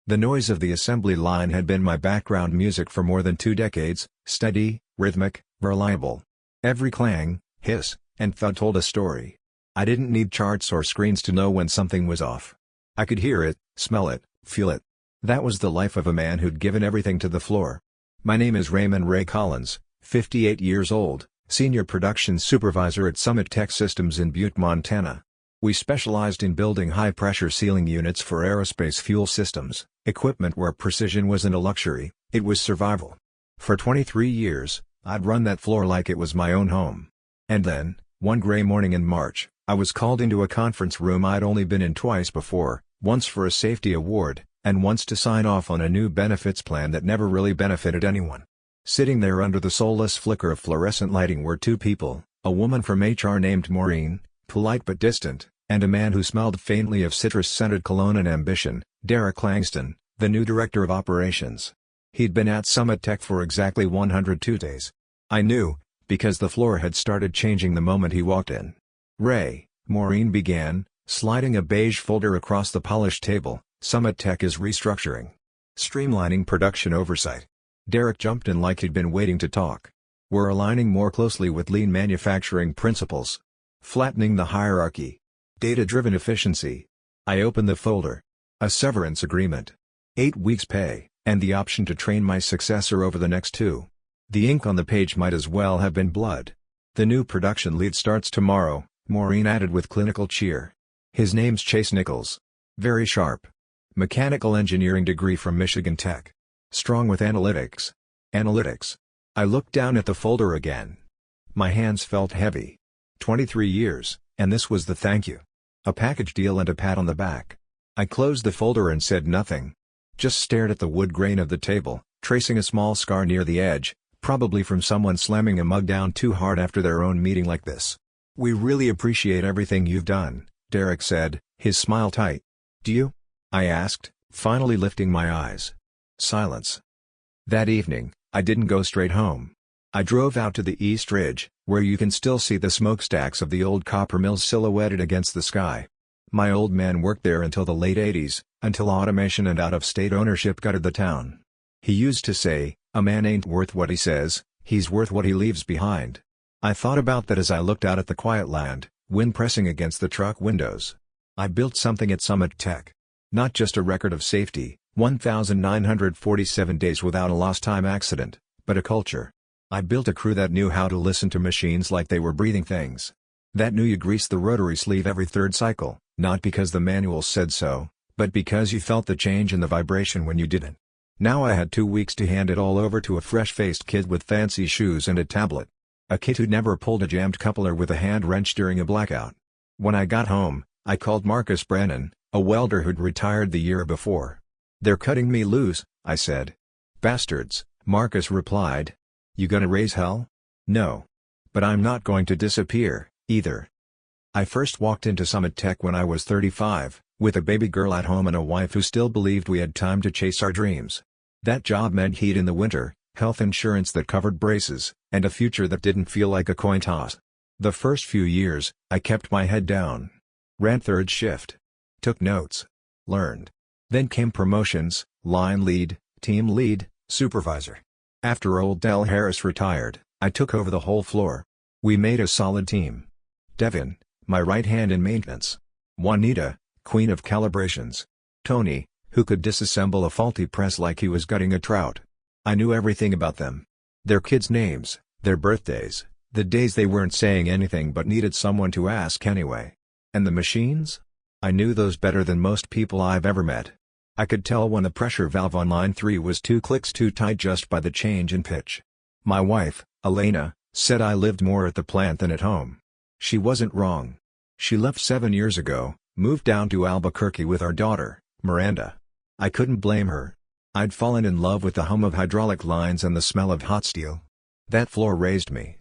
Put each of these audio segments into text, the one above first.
The noise of the assembly line had been my background music for more than 2 decades, steady, rhythmic, reliable. Every clang, hiss, and thud told a story. I didn't need charts or screens to know when something was off. I could hear it, smell it, feel it. That was the life of a man who'd given everything to the floor. My name is Raymond Ray Collins, 58 years old, Senior Production Supervisor at Summit Tech Systems in Butte, Montana. We specialized in building high-pressure sealing units for aerospace fuel systems, equipment where precision wasn't a luxury, it was survival. For 23 years, I'd run that floor like it was my own home. And then, one gray morning in March, I was called into a conference room I'd only been in twice before, once for a safety award, and once to sign off on a new benefits plan that never really benefited anyone. Sitting there under the soulless flicker of fluorescent lighting were 2 people, a woman from HR named Maureen, polite but distant, and a man who smelled faintly of citrus-scented cologne and ambition, Derek Langston, the new director of operations. He'd been at Summit Tech for exactly 102 days. I knew, because the floor had started changing the moment he walked in. "Ray," Maureen began, sliding a beige folder across the polished table, "Summit Tech is restructuring. Streamlining production oversight." Derek jumped in like he'd been waiting to talk. "We're aligning more closely with lean manufacturing principles. Flattening the hierarchy. Data-driven efficiency." I opened the folder. A severance agreement. 8 weeks pay, and the option to train my successor over the next 2. The ink on the page might as well have been blood. "The new production lead starts tomorrow," Maureen added with clinical cheer. "His name's Chase Nichols. Very sharp. Mechanical engineering degree from Michigan Tech. Strong with analytics." Analytics. I looked down at the folder again. My hands felt heavy. 23 years, and this was the thank you. A package deal and a pat on the back. I closed the folder and said nothing. Just stared at the wood grain of the table, tracing a small scar near the edge, probably from someone slamming a mug down too hard after their own meeting like this. "We really appreciate everything you've done," Derek said, his smile tight. "Do you?" I asked, finally lifting my eyes. Silence. That evening, I didn't go straight home. I drove out to the East Ridge, where you can still see the smokestacks of the old copper mills silhouetted against the sky. My old man worked there until the late '80s, until automation and out-of-state ownership gutted the town. He used to say, "A man ain't worth what he says, he's worth what he leaves behind." I thought about that as I looked out at the quiet land, wind pressing against the truck windows. I built something at Summit Tech. Not just a record of safety, 1,947 days without a lost-time accident, but a culture. I built a crew that knew how to listen to machines like they were breathing things. That knew you grease the rotary sleeve every 3rd cycle, not because the manual said so, but because you felt the change in the vibration when you didn't. Now I had 2 weeks to hand it all over to a fresh-faced kid with fancy shoes and a tablet. A kid who'd never pulled a jammed coupler with a hand wrench during a blackout. When I got home, I called Marcus Brennan, a welder who'd retired the year before. "They're cutting me loose," I said. "Bastards," Marcus replied. "You gonna raise hell?" "No. But I'm not going to disappear, either." I first walked into Summit Tech when I was 35, with a baby girl at home and a wife who still believed we had time to chase our dreams. That job meant heat in the winter, health insurance that covered braces, and a future that didn't feel like a coin toss. The first few years, I kept my head down. Ran 3rd shift. Took notes. Learned. Then came promotions: line lead, team lead, supervisor. After old Del Harris retired, I took over the whole floor. We made a solid team. Devin, my right hand in maintenance. Juanita, queen of calibrations. Tony, who could disassemble a faulty press like he was gutting a trout. I knew everything about them. Their kids' names, their birthdays, the days they weren't saying anything but needed someone to ask anyway. And the machines? I knew those better than most people I've ever met. I could tell when the pressure valve on line 3 was 2 clicks too tight just by the change in pitch. My wife, Elena, said I lived more at the plant than at home. She wasn't wrong. She left 7 years ago, moved down to Albuquerque with our daughter, Miranda. I couldn't blame her. I'd fallen in love with the hum of hydraulic lines and the smell of hot steel. That floor raised me.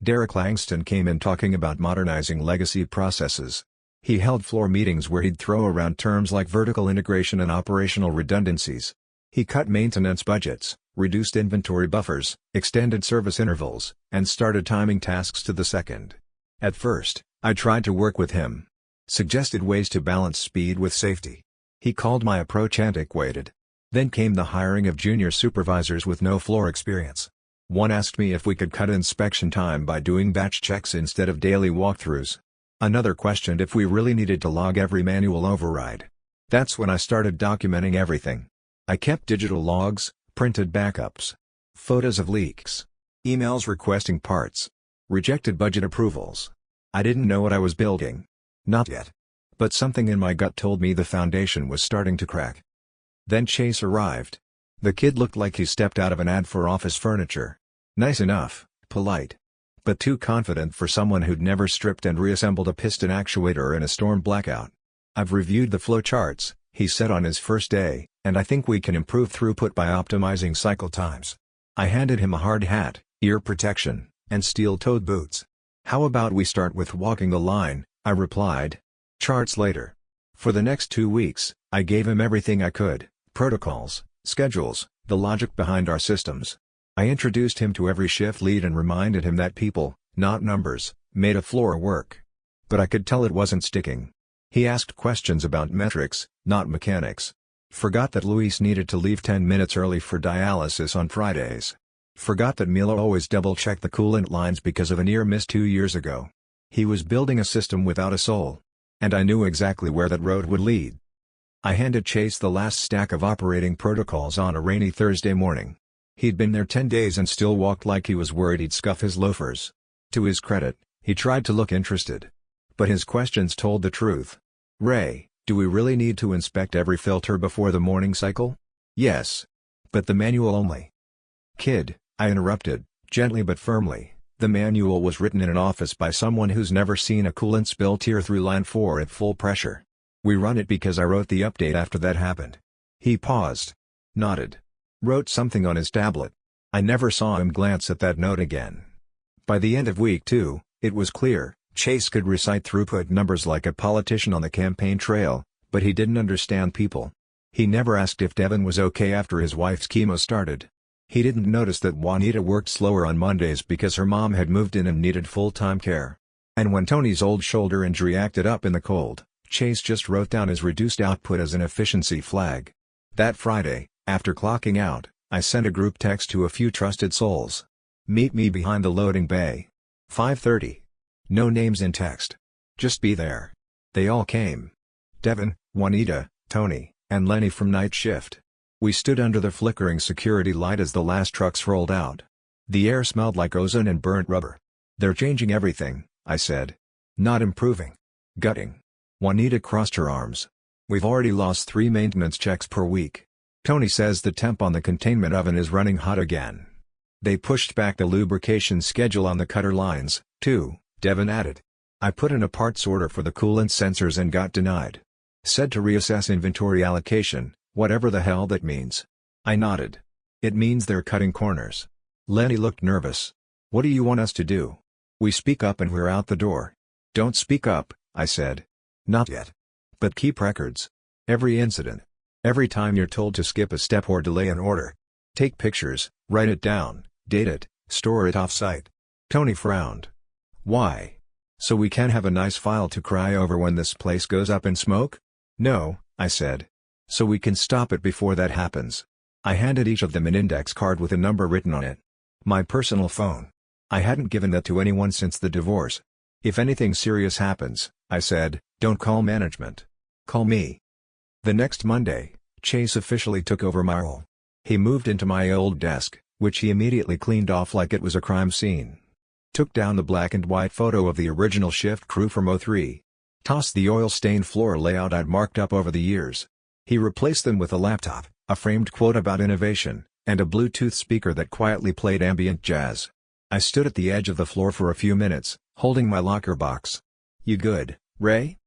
Derek Langston came in talking about modernizing legacy processes. He held floor meetings where he'd throw around terms like vertical integration and operational redundancies. He cut maintenance budgets, reduced inventory buffers, extended service intervals, and started timing tasks to the second. At first, I tried to work with him. Suggested ways to balance speed with safety. He called my approach antiquated. Then came the hiring of junior supervisors with no floor experience. One asked me if we could cut inspection time by doing batch checks instead of daily walkthroughs. Another questioned if we really needed to log every manual override. That's when I started documenting everything. I kept digital logs, printed backups, photos of leaks, emails requesting parts, rejected budget approvals. I didn't know what I was building. Not yet. But something in my gut told me the foundation was starting to crack. Then Chase arrived. The kid looked like he stepped out of an ad for office furniture. Nice enough, polite, but too confident for someone who'd never stripped and reassembled a piston actuator in a storm blackout. "I've reviewed the flowcharts," he said on his first day, "and I think we can improve throughput by optimizing cycle times." I handed him a hard hat, ear protection, and steel-toed boots. "How about we start with walking the line," I replied. Charts later. For the next 2 weeks, I gave him everything I could: protocols, schedules, the logic behind our systems. I introduced him to every shift lead and reminded him that people, not numbers, made a floor work. But I could tell it wasn't sticking. He asked questions about metrics, not mechanics. Forgot that Luis needed to leave 10 minutes early for dialysis on Fridays. Forgot that Milo always double-checked the coolant lines because of a near miss 2 years ago. He was building a system without a soul. And I knew exactly where that road would lead. I handed Chase the last stack of operating protocols on a rainy Thursday morning. He'd been there 10 days and still walked like he was worried he'd scuff his loafers. To his credit, he tried to look interested. But his questions told the truth. "Ray, do we really need to inspect every filter before the morning cycle?" "Yes. But the manual only." "Kid," I interrupted, gently but firmly, "the manual was written in an office by someone who's never seen a coolant spill tear through line 4 at full pressure. We run it because I wrote the update after that happened." He paused. Nodded. Wrote something on his tablet. I never saw him glance at that note again. By the end of week 2, it was clear, Chase could recite throughput numbers like a politician on the campaign trail, but he didn't understand people. He never asked if Devin was okay after his wife's chemo started. He didn't notice that Juanita worked slower on Mondays because her mom had moved in and needed full-time care. And when Tony's old shoulder injury acted up in the cold, Chase just wrote down his reduced output as an efficiency flag. That Friday, after clocking out, I sent a group text to a few trusted souls. "Meet me behind the loading bay. 5:30. No names in text. Just be there." They all came. Devin, Juanita, Tony, and Lenny from night shift. We stood under the flickering security light as the last trucks rolled out. The air smelled like ozone and burnt rubber. "They're changing everything," I said. "Not improving. Gutting." Juanita crossed her arms. "We've already lost 3 maintenance checks per week. Tony says the temp on the containment oven is running hot again." They pushed back the lubrication schedule on the cutter lines, too, Devin added. "I put in a parts order for the coolant sensors and got denied. Said to reassess inventory allocation, whatever the hell that means." I nodded. "It means they're cutting corners." Lenny looked nervous. "What do you want us to do? We speak up and we're out the door." "Don't speak up," I said. "Not yet. But keep records. Every incident. Every time you're told to skip a step or delay an order. Take pictures, write it down, date it, store it off-site." Tony frowned. "Why? So we can have a nice file to cry over when this place goes up in smoke?" "No," I said. "So we can stop it before that happens." I handed each of them an index card with a number written on it. My personal phone. I hadn't given that to anyone since the divorce. "If anything serious happens," I said, "don't call management. Call me." The next Monday, Chase officially took over my role. He moved into my old desk, which he immediately cleaned off like it was a crime scene. Took down the black and white photo of the original shift crew from '03. Tossed the oil-stained floor layout I'd marked up over the years. He replaced them with a laptop, a framed quote about innovation, and a Bluetooth speaker that quietly played ambient jazz. I stood at the edge of the floor for a few minutes, holding my locker box. "You good, Ray?"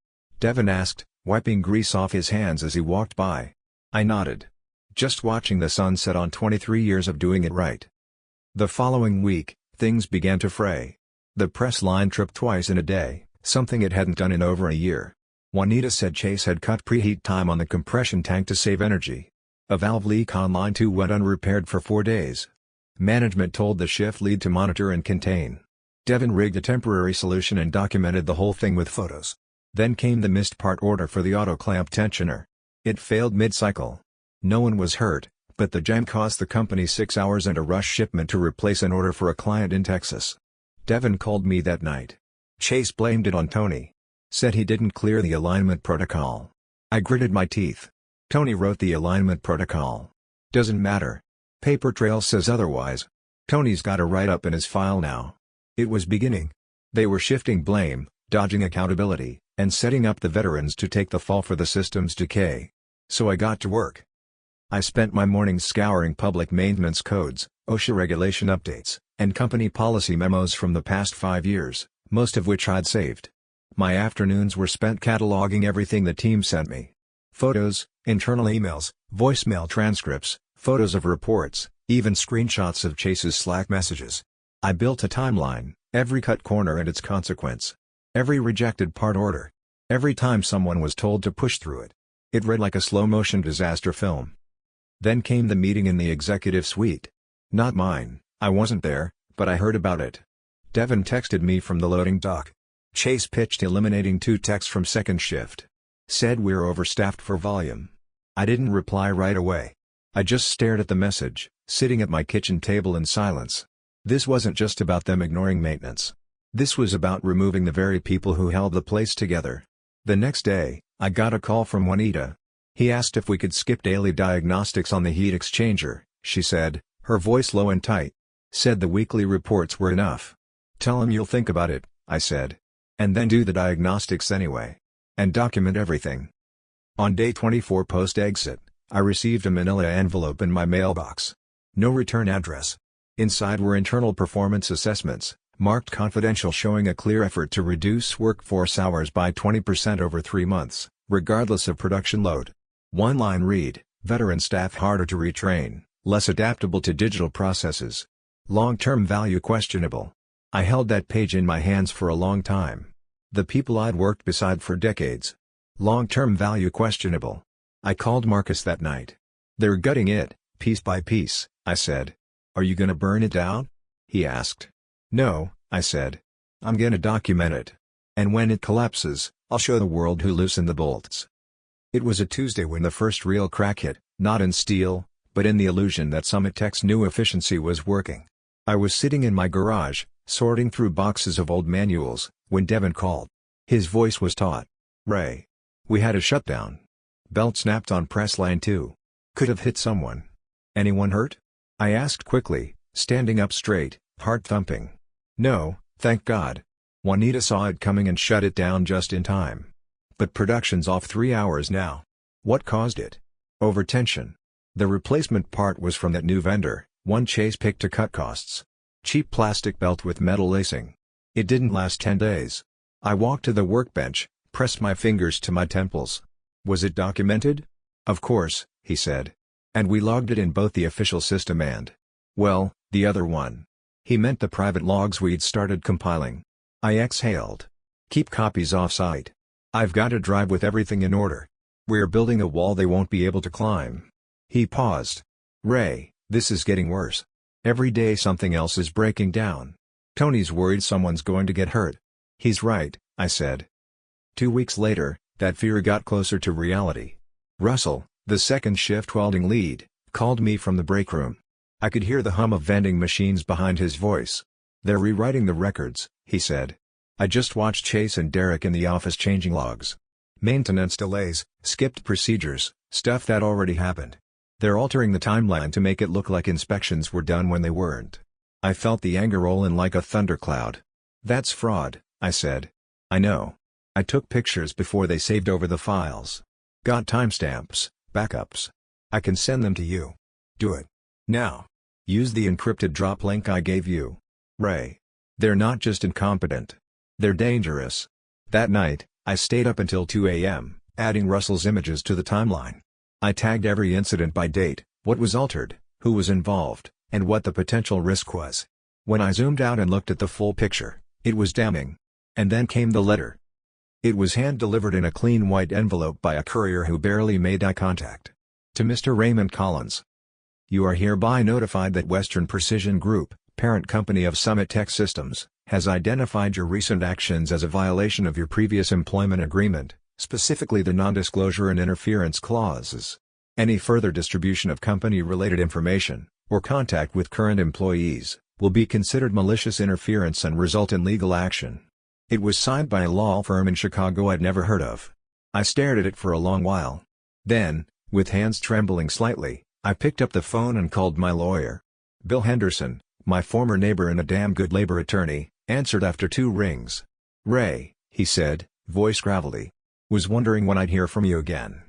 Devin asked, wiping grease off his hands as he walked by. I nodded. Just watching the sun set on 23 years of doing it right. The following week, things began to fray. The press line tripped twice in a day, something it hadn't done in over a year. Juanita said Chase had cut preheat time on the compression tank to save energy. A valve leak on line 2 went unrepaired for 4 days. Management told the shift lead to monitor and contain. Devin rigged a temporary solution and documented the whole thing with photos. Then came the missed part order for the auto clamp tensioner. It failed mid-cycle. No one was hurt, but the jam cost the company 6 hours and a rush shipment to replace an order for a client in Texas. Devin called me that night. Chase blamed it on Tony. Said he didn't clear the alignment protocol. I gritted my teeth. Tony wrote the alignment protocol. Doesn't matter. Paper trail says otherwise. Tony's got a write-up in his file now. It was beginning. They were shifting blame, dodging accountability, and setting up the veterans to take the fall for the system's decay. So I got to work. I spent my mornings scouring public maintenance codes, OSHA regulation updates, and company policy memos from the past 5 years, most of which I'd saved. My afternoons were spent cataloging everything the team sent me. Photos, internal emails, voicemail transcripts, photos of reports, even screenshots of Chase's Slack messages. I built a timeline, every cut corner and its consequence. Every rejected part order. Every time someone was told to push through it. It read like a slow-motion disaster film. Then came the meeting in the executive suite. Not mine, I wasn't there, but I heard about it. Devin texted me from the loading dock. Chase pitched eliminating 2 techs from second shift. Said we're overstaffed for volume. I didn't reply right away. I just stared at the message, sitting at my kitchen table in silence. This wasn't just about them ignoring maintenance. This was about removing the very people who held the place together. The next day, I got a call from Juanita. He asked if we could skip daily diagnostics on the heat exchanger, she said, her voice low and tight. Said the weekly reports were enough. Tell him you'll think about it, I said. And then do the diagnostics anyway. And document everything. On day 24 post-exit, I received a manila envelope in my mailbox. No return address. Inside were internal performance assessments, marked confidential, showing a clear effort to reduce workforce hours by 20% over 3 months, regardless of production load. One line read, veteran staff harder to retrain, less adaptable to digital processes. Long-term value questionable. I held that page in my hands for a long time. The people I'd worked beside for decades. Long-term value questionable. I called Marcus that night. They're gutting it, piece by piece, I said. Are you gonna burn it down? He asked. No, I said. I'm gonna document it. And when it collapses, I'll show the world who loosened the bolts. It was a Tuesday when the first real crack hit, not in steel, but in the illusion that Summit Tech's new efficiency was working. I was sitting in my garage, sorting through boxes of old manuals, when Devin called. His voice was taut. Ray. We had a shutdown. Belt snapped on press line 2. Could have hit someone. Anyone hurt? I asked quickly, standing up straight, heart thumping. No, thank God. Juanita saw it coming and shut it down just in time. But production's off 3 hours now. What caused it? Overtension. The replacement part was from that new vendor, one Chase picked to cut costs. Cheap plastic belt with metal lacing. It didn't last 10 days. I walked to the workbench, pressed my fingers to my temples. Was it documented? Of course, he said. And we logged it in both the official system and, well, the other one. He meant the private logs we'd started compiling. I exhaled. Keep copies off-site. I've got a drive with everything in order. We're building a wall they won't be able to climb. He paused. Ray, this is getting worse. Every day something else is breaking down. Tony's worried someone's going to get hurt. He's right, I said. 2 weeks later, that fear got closer to reality. Russell, the second shift welding lead, called me from the break room. I could hear the hum of vending machines behind his voice. They're rewriting the records, he said. I just watched Chase and Derek in the office changing logs. Maintenance delays, skipped procedures, stuff that already happened. They're altering the timeline to make it look like inspections were done when they weren't. I felt the anger roll in like a thundercloud. That's fraud, I said. I know. I took pictures before they saved over the files. Got timestamps, backups. I can send them to you. Do it. Now. Use the encrypted drop link I gave you. Ray. They're not just incompetent. They're dangerous. That night, I stayed up until 2 a.m., adding Russell's images to the timeline. I tagged every incident by date, what was altered, who was involved, and what the potential risk was. When I zoomed out and looked at the full picture, it was damning. And then came the letter. It was hand-delivered in a clean white envelope by a courier who barely made eye contact. To Mr. Raymond Collins. You are hereby notified that Western Precision Group, parent company of Summit Tech Systems, has identified your recent actions as a violation of your previous employment agreement, specifically the non-disclosure and interference clauses. Any further distribution of company-related information, or contact with current employees, will be considered malicious interference and result in legal action. It was signed by a law firm in Chicago I'd never heard of. I stared at it for a long while. Then, with hands trembling slightly, I picked up the phone and called my lawyer. Bill Henderson, my former neighbor and a damn good labor attorney, answered after 2 rings. "Ray," he said, voice gravelly. "Was wondering when I'd hear from you again.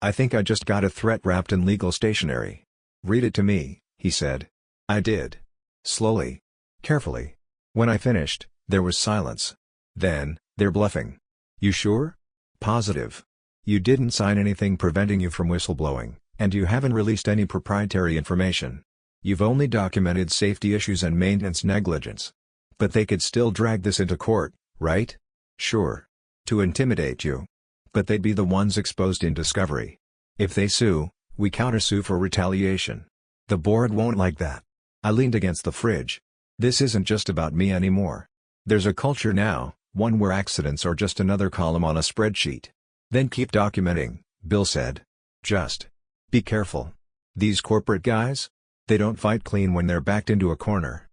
I think I just got a threat wrapped in legal stationery." "Read it to me," he said. I did. Slowly. Carefully. When I finished, there was silence. Then, "They're bluffing." "You sure?" "Positive. You didn't sign anything preventing you from whistleblowing, and you haven't released any proprietary information. You've only documented safety issues and maintenance negligence. But they could still drag this into court, right?" "Sure. To intimidate you. But they'd be the ones exposed in discovery. If they sue, we countersue for retaliation. The board won't like that." I leaned against the fridge. "This isn't just about me anymore. There's a culture now, one where accidents are just another column on a spreadsheet." "Then keep documenting," Bill said. "Just be careful. These corporate guys? They don't fight clean when they're backed into a corner."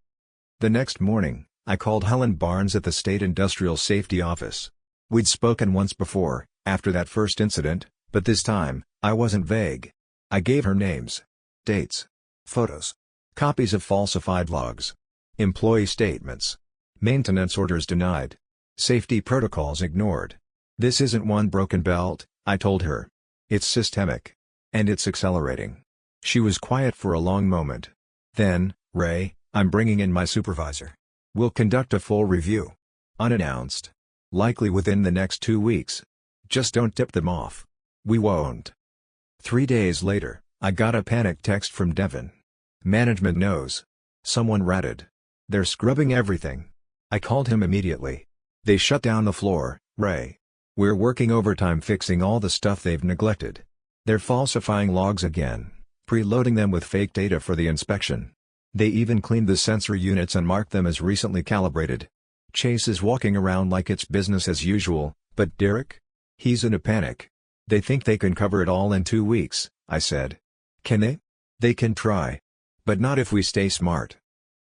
The next morning, I called Helen Barnes at the State Industrial Safety Office. We'd spoken once before, after that first incident, but this time, I wasn't vague. I gave her names, dates, photos, copies of falsified logs, employee statements, maintenance orders denied, safety protocols ignored. "This isn't one broken belt," I told her. "It's systemic. And it's accelerating." She was quiet for a long moment. Then, "Ray, I'm bringing in my supervisor. We'll conduct a full review. Unannounced. Likely within the next 2 weeks. Just don't tip them off." "We won't." 3 days later, I got a panic text from Devin. "Management knows. Someone ratted. They're scrubbing everything." I called him immediately. "They shut down the floor, Ray. We're working overtime fixing all the stuff they've neglected. They're falsifying logs again, preloading them with fake data for the inspection. They even cleaned the sensor units and marked them as recently calibrated. Chase is walking around like it's business as usual, but Derek? He's in a panic. They think they can cover it all in 2 weeks," I said. "Can they?" "They can try. But not if we stay smart."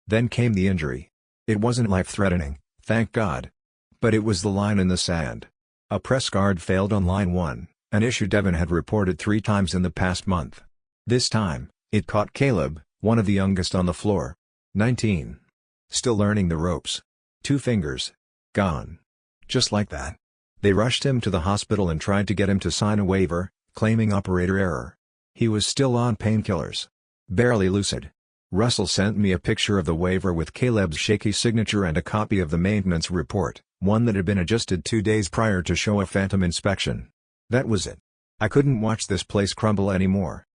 Then came the injury. It wasn't life-threatening, thank God. But it was the line in the sand. A press guard failed on line 1, an issue Devin had reported 3 times in the past month. This time, it caught Caleb, one of the youngest on the floor. 19. Still learning the ropes. 2 fingers. Gone. Just like that. They rushed him to the hospital and tried to get him to sign a waiver, claiming operator error. He was still on painkillers. Barely lucid. Russell sent me a picture of the waiver with Caleb's shaky signature and a copy of the maintenance report, one that had been adjusted 2 days prior to show a phantom inspection. That was it. I couldn't watch this place crumble anymore.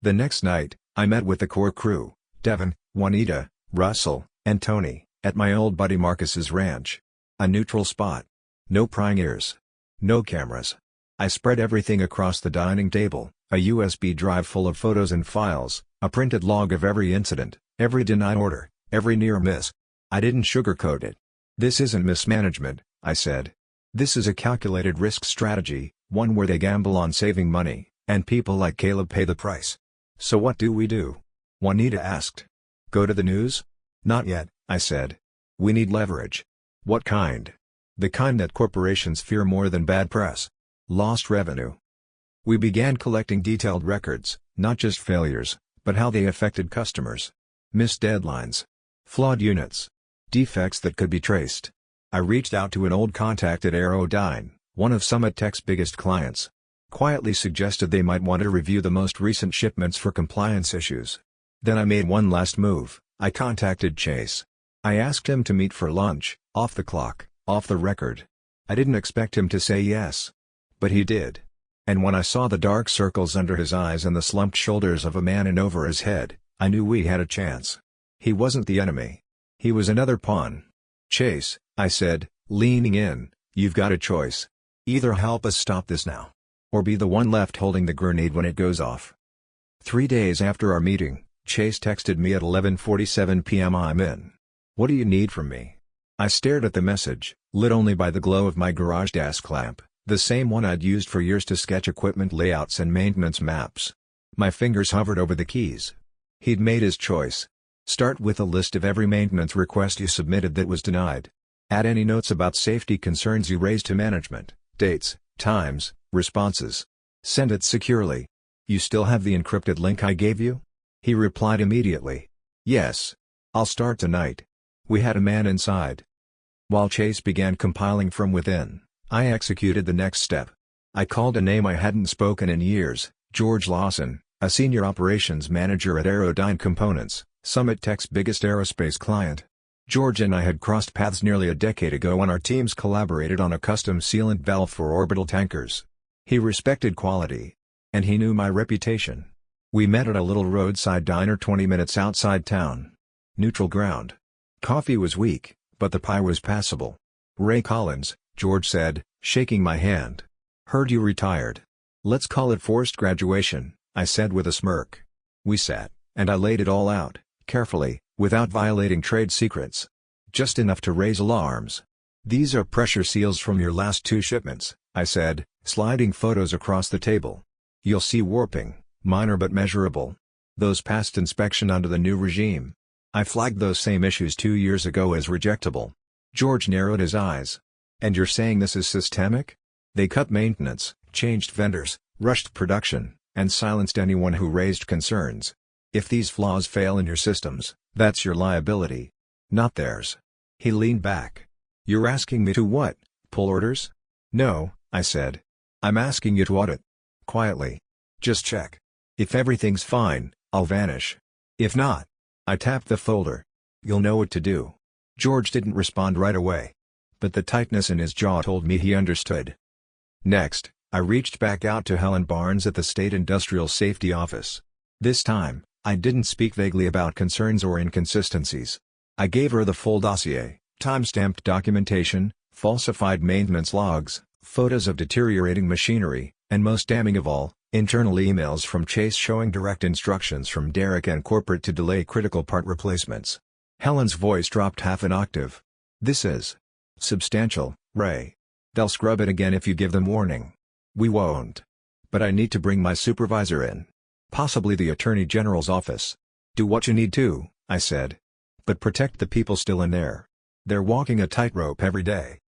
The next night, I met with the core crew, Devin, Juanita, Russell, and Tony, at my old buddy Marcus's ranch. A neutral spot. No prying ears. No cameras. I spread everything across the dining table, a USB drive full of photos and files, a printed log of every incident, every denied order, every near miss. I didn't sugarcoat it. "This isn't mismanagement," I said. "This is a calculated risk strategy, one where they gamble on saving money, and people like Caleb pay the price." "So what do we do?" Juanita asked. "Go to the news?" "Not yet," I said. "We need leverage." "What kind?" "The kind that corporations fear more than bad press. Lost revenue." We began collecting detailed records, not just failures, but how they affected customers. Missed deadlines. Flawed units. Defects that could be traced. I reached out to an old contact at Aerodyne, one of Summit Tech's biggest clients. Quietly suggested they might want to review the most recent shipments for compliance issues. Then I made one last move. I contacted Chase. I asked him to meet for lunch, off the clock, off the record. I didn't expect him to say yes. But he did. And when I saw the dark circles under his eyes and the slumped shoulders of a man in over his head, I knew we had a chance. He wasn't the enemy. He was another pawn. "Chase," I said, leaning in, "you've got a choice. Either help us stop this now, or be the one left holding the grenade when it goes off." 3 days after our meeting, Chase texted me at 11:47 p.m. "I'm in. What do you need from me?" I stared at the message, lit only by the glow of my garage desk lamp, The same one I'd used for years to sketch equipment layouts and maintenance maps. My fingers hovered over the keys. He'd made his choice. Start with a list of every maintenance request you submitted that was denied. Add any notes about safety concerns you raised to management, dates, times, responses. Send it securely. You still have the encrypted link I gave you? He replied immediately. Yes. I'll start tonight. We had a man inside. While Chase began compiling from within, I executed the next step. I called a name I hadn't spoken in years, George Lawson, a senior operations manager at Aerodyne Components, Summit Tech's biggest aerospace client. George and I had crossed paths nearly a decade ago when our teams collaborated on a custom sealant valve for orbital tankers. He respected quality. And he knew my reputation. We met at a little roadside diner 20 minutes outside town. Neutral ground. Coffee was weak, but the pie was passable. Ray Collins, George said, shaking my hand. Heard you retired. Let's call it forced graduation, I said with a smirk. We sat, and I laid it all out, carefully, without violating trade secrets. Just enough to raise alarms. These are pressure seals from your last 2 shipments, I said, sliding photos across the table. You'll see warping, minor but measurable. Those passed inspection under the new regime. I flagged those same issues 2 years ago as rejectable. George narrowed his eyes. And you're saying this is systemic? They cut maintenance, changed vendors, rushed production, and silenced anyone who raised concerns. If these flaws fail in your systems, that's your liability. Not theirs. He leaned back. You're asking me to what, pull orders? No, I said. I'm asking you to audit. Quietly. Just check. If everything's fine, I'll vanish. If not, I tapped the folder. You'll know what to do. George didn't respond right away. But the tightness in his jaw told me he understood. Next, I reached back out to Helen Barnes at the State Industrial Safety Office. This time, I didn't speak vaguely about concerns or inconsistencies. I gave her the full dossier, time-stamped documentation, falsified maintenance logs, photos of deteriorating machinery, and most damning of all, internal emails from Chase showing direct instructions from Derek and corporate to delay critical part replacements. Helen's voice dropped half an octave. This is substantial, Ray. They'll scrub it again if you give them warning. We won't. But I need to bring my supervisor in. Possibly the Attorney General's office. Do what you need to, I said. But protect the people still in there. They're walking a tightrope every day.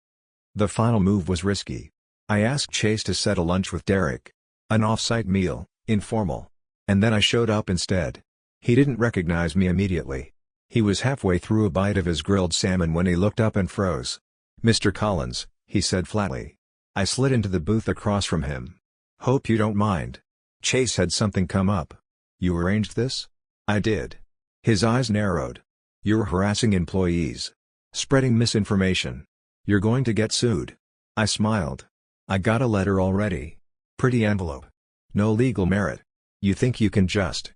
The final move was risky. I asked Chase to set a lunch with Derek. An off-site meal, informal. And then I showed up instead. He didn't recognize me immediately. He was halfway through a bite of his grilled salmon when he looked up and froze. Mr. Collins, he said flatly. I slid into the booth across from him. Hope you don't mind. Chase had something come up. You arranged this? I did. His eyes narrowed. You're harassing employees. Spreading misinformation. You're going to get sued. I smiled. I got a letter already. Pretty envelope. No legal merit. You think you can just...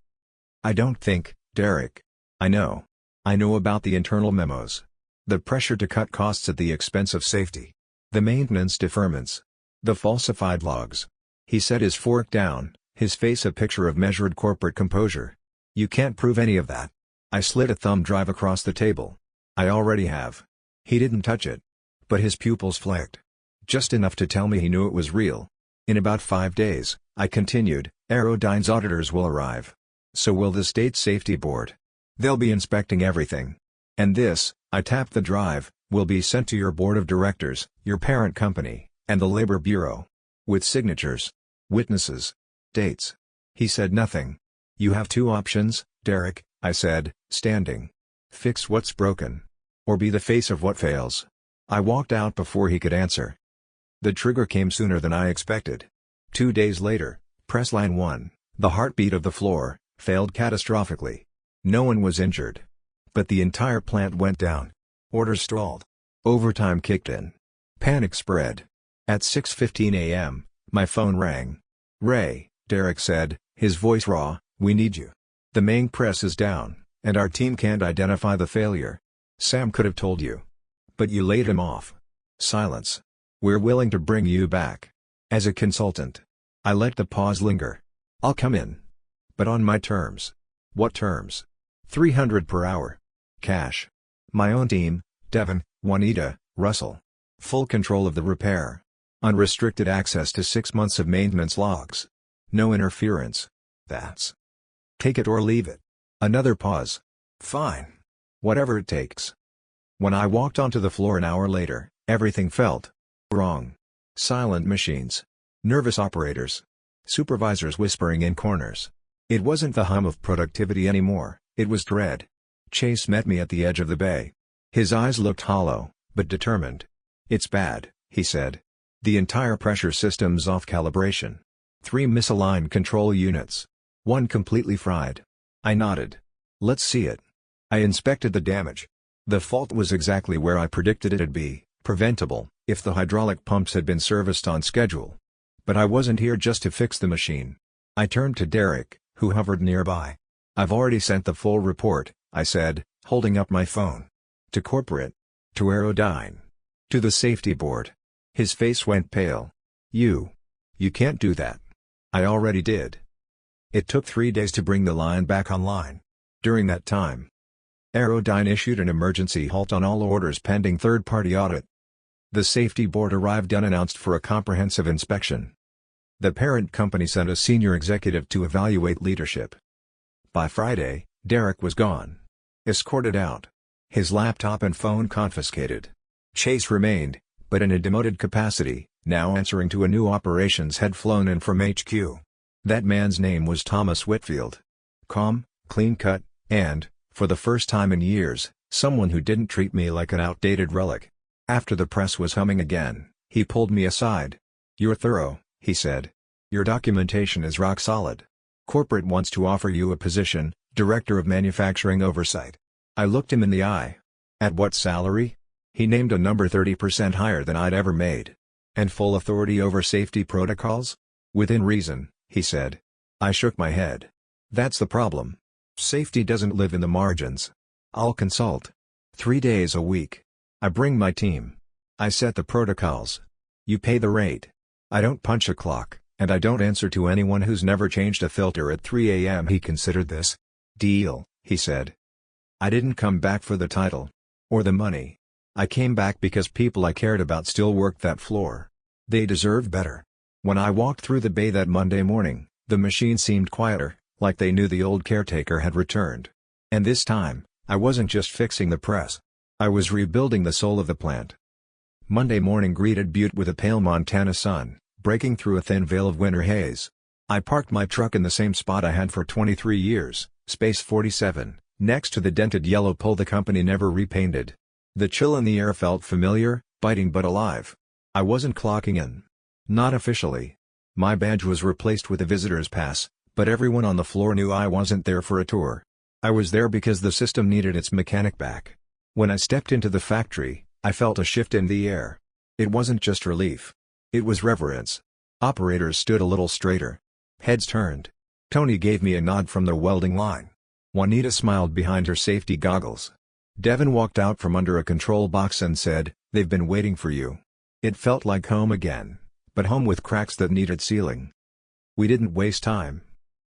I don't think, Derek. I know. I know about the internal memos. The pressure to cut costs at the expense of safety. The maintenance deferments. The falsified logs. He set his fork down, his face a picture of measured corporate composure. You can't prove any of that. I slid a thumb drive across the table. I already have. He didn't touch it. But his pupils flicked. Just enough to tell me he knew it was real. In about 5 days, I continued, Aerodyne's auditors will arrive. So will the State Safety Board. They'll be inspecting everything. And this, I tapped the drive, will be sent to your board of directors, your parent company, and the Labor Bureau. With signatures. Witnesses. Dates. He said nothing. You have 2 options, Derek, I said, standing. Fix what's broken. Or be the face of what fails. I walked out before he could answer. The trigger came sooner than I expected. 2 days later, press line 1, the heartbeat of the floor, failed catastrophically. No one was injured. But the entire plant went down. Orders stalled. Overtime kicked in. Panic spread. At 6:15 a.m., my phone rang. Ray, Derek said, his voice raw, we need you. The main press is down, and our team can't identify the failure. Sam could have told you. But you laid him off. Silence. We're willing to bring you back. As a consultant. I let the pause linger. I'll come in. But on my terms. What terms? $300 per hour. Cash. My own team, Devon, Juanita, Russell. Full control of the repair. Unrestricted access to 6 months of maintenance logs. No interference. That's. Take it or leave it. Another pause. Fine. Whatever it takes. When I walked onto the floor an hour later, everything felt wrong. Silent machines. Nervous operators. Supervisors whispering in corners. It wasn't the hum of productivity anymore, it was dread. Chase met me at the edge of the bay. His eyes looked hollow, but determined. "It's bad," he said. "The entire pressure system's off calibration. 3 misaligned control units. 1 completely fried." I nodded. "Let's see it." I inspected the damage. The fault was exactly where I predicted it'd be, preventable, if the hydraulic pumps had been serviced on schedule. But I wasn't here just to fix the machine. I turned to Derek, who hovered nearby. "I've already sent the full report," I said, holding up my phone. "To corporate. To Aerodyne. To the safety board." His face went pale. You can't do that." "I already did." It took 3 days to bring the line back online. During that time, Aerodyne issued an emergency halt on all orders pending third-party audit. The safety board arrived unannounced for a comprehensive inspection. The parent company sent a senior executive to evaluate leadership. By Friday, Derek was gone. Escorted out. His laptop and phone confiscated. Chase remained, but in a demoted capacity, now answering to a new operations head flown in from HQ. That man's name was Thomas Whitfield. Calm, clean-cut, and, for the first time in years, someone who didn't treat me like an outdated relic. After the press was humming again, he pulled me aside. "You're thorough," he said. "Your documentation is rock solid. Corporate wants to offer you a position, Director of Manufacturing Oversight." I looked him in the eye. "At what salary?" He named a number 30% higher than I'd ever made. "And full authority over safety protocols?" "Within reason," he said. I shook my head. "That's the problem. Safety doesn't live in the margins. I'll consult. 3 days a week. I bring my team. I set the protocols. You pay the rate. I don't punch a clock, and I don't answer to anyone who's never changed a filter at 3 a.m. He considered this. "Deal," he said. I didn't come back for the title. Or the money. I came back because people I cared about still worked that floor. They deserved better. When I walked through the bay that Monday morning, the machine seemed quieter, like they knew the old caretaker had returned. And this time, I wasn't just fixing the press. I was rebuilding the soul of the plant. Monday morning greeted Butte with a pale Montana sun, breaking through a thin veil of winter haze. I parked my truck in the same spot I had for 23 years, Space 47, next to the dented yellow pole the company never repainted. The chill in the air felt familiar, biting but alive. I wasn't clocking in. Not officially. My badge was replaced with a visitor's pass, but everyone on the floor knew I wasn't there for a tour. I was there because the system needed its mechanic back. When I stepped into the factory, I felt a shift in the air. It wasn't just relief. It was reverence. Operators stood a little straighter. Heads turned. Tony gave me a nod from the welding line. Juanita smiled behind her safety goggles. Devin walked out from under a control box and said, "They've been waiting for you." It felt like home again, but home with cracks that needed sealing. We didn't waste time.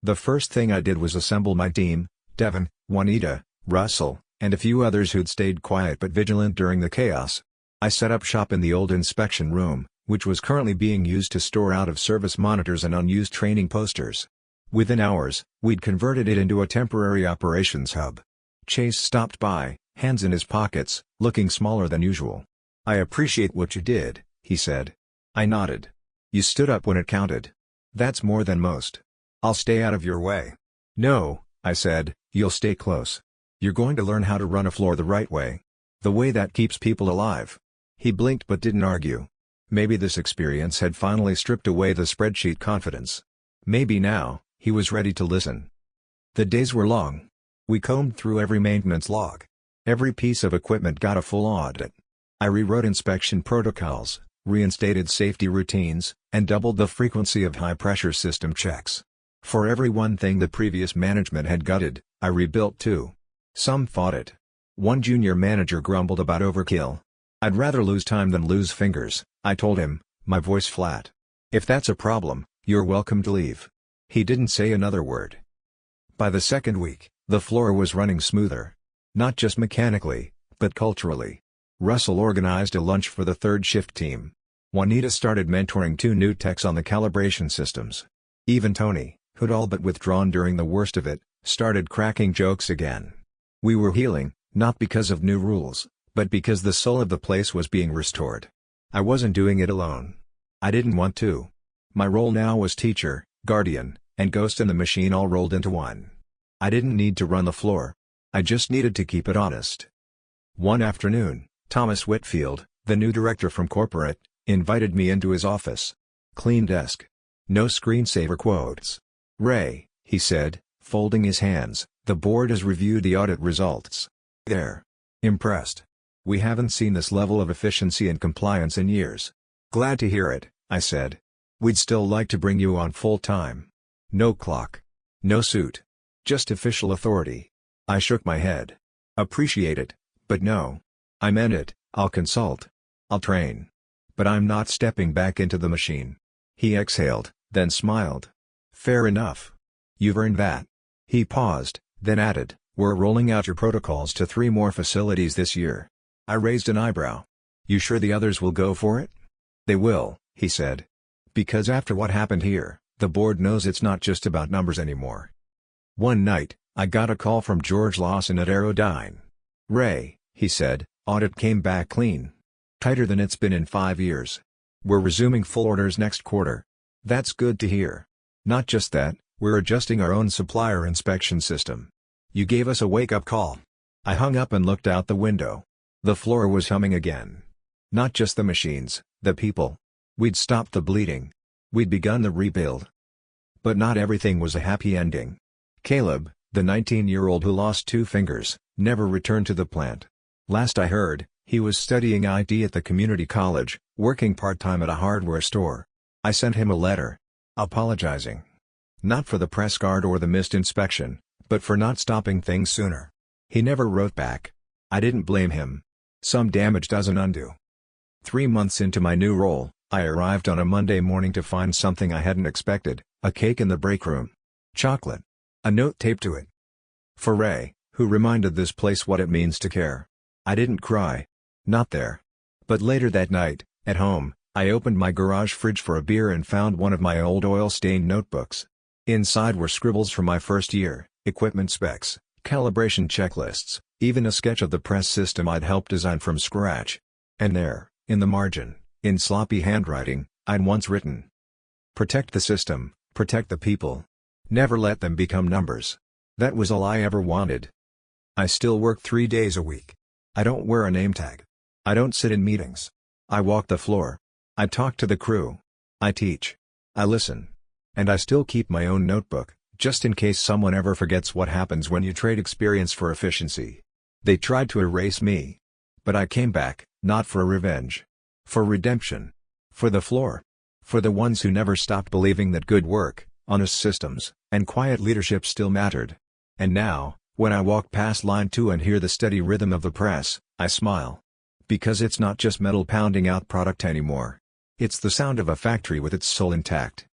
The first thing I did was assemble my team: Devin, Juanita, Russell, and a few others who'd stayed quiet but vigilant during the chaos. I set up shop in the old inspection room, which was currently being used to store out-of-service monitors and unused training posters. Within hours, we'd converted it into a temporary operations hub. Chase stopped by, hands in his pockets, looking smaller than usual. "I appreciate what you did," he said. I nodded. "You stood up when it counted. That's more than most. I'll stay out of your way." "No," I said, "you'll stay close. You're going to learn how to run a floor the right way. The way that keeps people alive." He blinked but didn't argue. Maybe this experience had finally stripped away the spreadsheet confidence. Maybe now, he was ready to listen. The days were long. We combed through every maintenance log. Every piece of equipment got a full audit. I rewrote inspection protocols, reinstated safety routines, and doubled the frequency of high-pressure system checks. For every one thing the previous management had gutted, I rebuilt two. Some fought it. One junior manager grumbled about overkill. "I'd rather lose time than lose fingers," I told him, my voice flat. "If that's a problem, you're welcome to leave." He didn't say another word. By the second week, the floor was running smoother. Not just mechanically, but culturally. Russell organized a lunch for the third shift team. Juanita started mentoring 2 new techs on the calibration systems. Even Tony, who'd all but withdrawn during the worst of it, started cracking jokes again. We were healing, not because of new rules, but because the soul of the place was being restored. I wasn't doing it alone. I didn't want to. My role now was teacher, guardian, and ghost in the machine all rolled into one. I didn't need to run the floor. I just needed to keep it honest. One afternoon, Thomas Whitfield, the new director from corporate, invited me into his office. Clean desk. No screensaver quotes. "Ray," he said, folding his hands, "the board has reviewed the audit results. They're impressed. We haven't seen this level of efficiency and compliance in years." "Glad to hear it," I said. "We'd still like to bring you on full-time. No clock. No suit. Just official authority." I shook my head. "Appreciate it, but no. I meant it. I'll consult. I'll train. But I'm not stepping back into the machine." He exhaled, then smiled. "Fair enough. You've earned that." He paused, then added, "We're rolling out your protocols to 3 more facilities this year." I raised an eyebrow. "You sure the others will go for it?" "They will," he said. "Because after what happened here, the board knows it's not just about numbers anymore." One night, I got a call from George Lawson at Aerodyne. "Ray," he said, "audit came back clean. Tighter than it's been in 5 years. We're resuming full orders next quarter." "That's good to hear. Not just that, we're adjusting our own supplier inspection system." "You gave us a wake-up call." I hung up and looked out the window. The floor was humming again. Not just the machines, the people. We'd stopped the bleeding. We'd begun the rebuild. But not everything was a happy ending. Caleb, the 19-year-old who lost 2 fingers, never returned to the plant. Last I heard, he was studying IT at the community college, working part-time at a hardware store. I sent him a letter. Apologizing. Not for the press guard or the missed inspection, but for not stopping things sooner. He never wrote back. I didn't blame him. Some damage doesn't undo. 3 months into my new role, I arrived on a Monday morning to find something I hadn't expected: a cake in the break room. Chocolate. A note taped to it. For Ray, who reminded this place what it means to care. I didn't cry. Not there. But later that night, at home, I opened my garage fridge for a beer and found one of my old oil-stained notebooks. Inside were scribbles from my first year, equipment specs, calibration checklists, even a sketch of the press system I'd helped design from scratch. And there, in the margin, in sloppy handwriting, I'd once written: "Protect the system, protect the people. Never let them become numbers." That was all I ever wanted. I still work 3 days a week. I don't wear a name tag. I don't sit in meetings. I walk the floor. I talk to the crew. I teach. I listen. And I still keep my own notebook, just in case someone ever forgets what happens when you trade experience for efficiency. They tried to erase me. But I came back, not for revenge. For redemption. For the floor. For the ones who never stopped believing that good work, honest systems, and quiet leadership still mattered. And now, when I walk past line 2 and hear the steady rhythm of the press, I smile. Because it's not just metal pounding out product anymore. It's the sound of a factory with its soul intact.